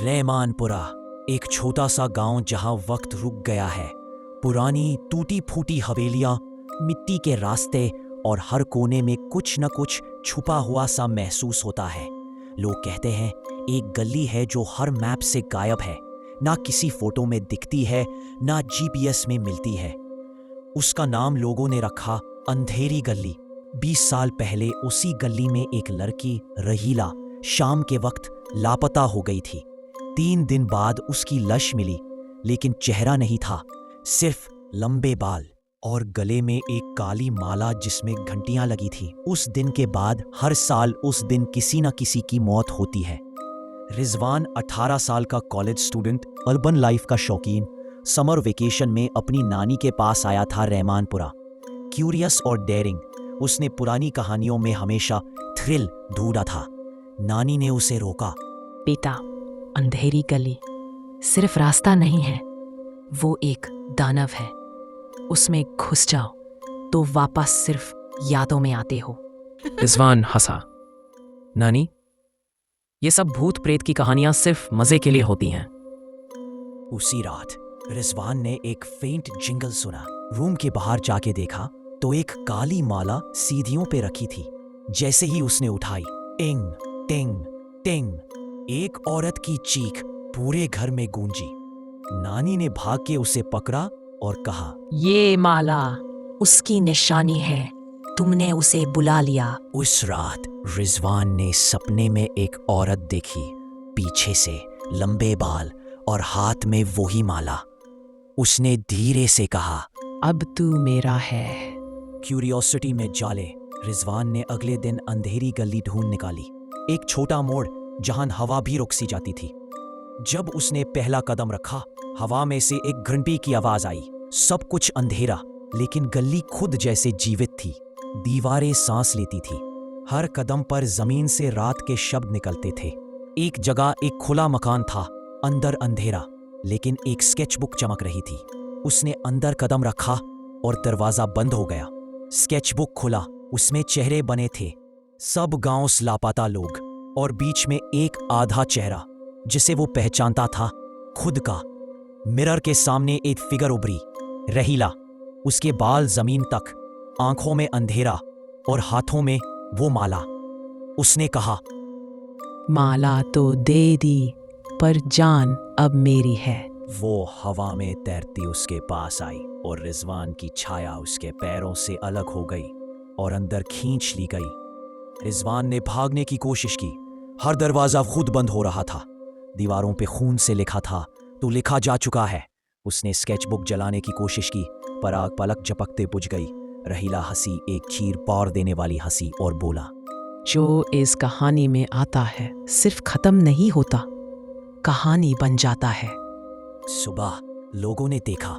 रहमानपुरा, एक छोटा सा गांव जहां वक्त रुक गया है। पुरानी टूटी फूटी हवेलियां, मिट्टी के रास्ते और हर कोने में कुछ न कुछ छुपा हुआ सा महसूस होता है। लोग कहते हैं एक गली है जो हर मैप से गायब है, ना किसी फोटो में दिखती है, ना जीपीएस में मिलती है। उसका नाम लोगों ने रखा अंधेरी गली। 20 साल पहले उसी गली में एक लड़की रहीला शाम के वक्त लापता हो गई थी। 3 दिन बाद उसकी लाश मिली, लेकिन चेहरा नहीं था, सिर्फ लंबे बाल और गले में एक काली माला जिसमें घंटियां लगी थी। उस दिन के बाद हर साल उस दिन किसी न किसी की मौत होती है। रिजवान 18 साल का कॉलेज स्टूडेंट, अर्बन लाइफ का शौकीन, समर वेकेशन में अपनी नानी के पास आया था रहमानपुरा। क्यूरियस और डेयरिंग, उसने पुरानी कहानियों में हमेशा थ्रिल ढूंढा था। नानी ने उसे रोका। बेटा, अंधेरी गली सिर्फ रास्ता नहीं है, वो एक दानव है। उसमें घुस जाओ तो वापस सिर्फ यादों में आते हो। रिजवान हंसा। नानी, ये सब भूत प्रेत की कहानियां सिर्फ मजे के लिए होती हैं। उसी रात रिजवान ने एक फेंट जिंगल सुना। रूम के बाहर जाके देखा तो एक काली माला सीढ़ियों पे रखी थी। जैसे ही उसने उठाई, टिंग टिंग टिंग, एक औरत की चीख पूरे घर में गूंजी। नानी ने भाग के उसे पकड़ा और कहा, ये माला उसकी निशानी है, तुमने उसे बुला लिया। उस रात रिजवान ने सपने में एक औरत देखी, पीछे से लंबे बाल और हाथ में वही माला। उसने धीरे से कहा, अब तू मेरा है। क्यूरियोसिटी में जाले रिजवान ने अगले दिन अंधेरी गली ढूंढ निकाली। एक छोटा मोड़ जहां हवा भी रुक सी जाती थी। जब उसने पहला कदम रखा, हवा में से एक घंटी की आवाज आई। सब कुछ अंधेरा, लेकिन गली खुद जैसे जीवित थी। दीवारें सांस लेती थी। हर कदम पर जमीन से रात के शब्द निकलते थे। एक जगह एक खुला मकान था, अंदर अंधेरा, लेकिन एक स्केचबुक चमक रही थी। उसने अंदर कदम रखा और दरवाजा बंद हो गया। स्केचबुक खुला, उसमें चेहरे बने थे, सब गांव से लापता लोग, और बीच में एक आधा चेहरा जिसे वो पहचानता था, खुद का। मिरर के सामने एक फिगर उभरी, रहीला। उसके बाल जमीन तक, आंखों में अंधेरा और हाथों में वो माला। उसने कहा, माला तो दे दी, पर जान अब मेरी है। वो हवा में तैरती उसके पास आई और रिजवान की छाया उसके पैरों से अलग हो गई और अंदर खींच ली गई। रिजवान ने भागने की कोशिश की। हर दरवाजा खुद बंद हो रहा था। दीवारों पे खून से लिखा था, तो लिखा जा चुका है। उसने स्केचबुक जलाने की कोशिश की, पर आग पलक झपकते बुझ गई। रहीला हंसी, एक चीर पार देने वाली हंसी, और बोला, जो इस कहानी में आता है सिर्फ खत्म नहीं होता, कहानी बन जाता है। सुबह लोगों ने देखा,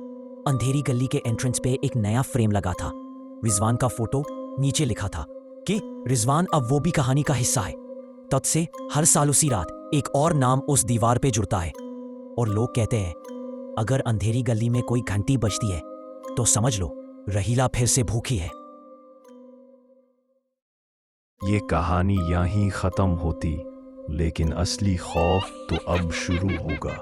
अंधेरी गली के एंट्रेंस पे एक नया फ्रेम लगा था। रिजवान का फोटो, नीचे लिखा था कि रिजवान अब वो भी कहानी का हिस्सा है। तब से हर साल उसी रात एक और नाम उस दीवार पे जुड़ता है। और लोग कहते हैं, अगर अंधेरी गली में कोई घंटी बजती है तो समझ लो रहीला फिर से भूखी है। ये कहानी यहीं खत्म होती, लेकिन असली खौफ तो अब शुरू होगा।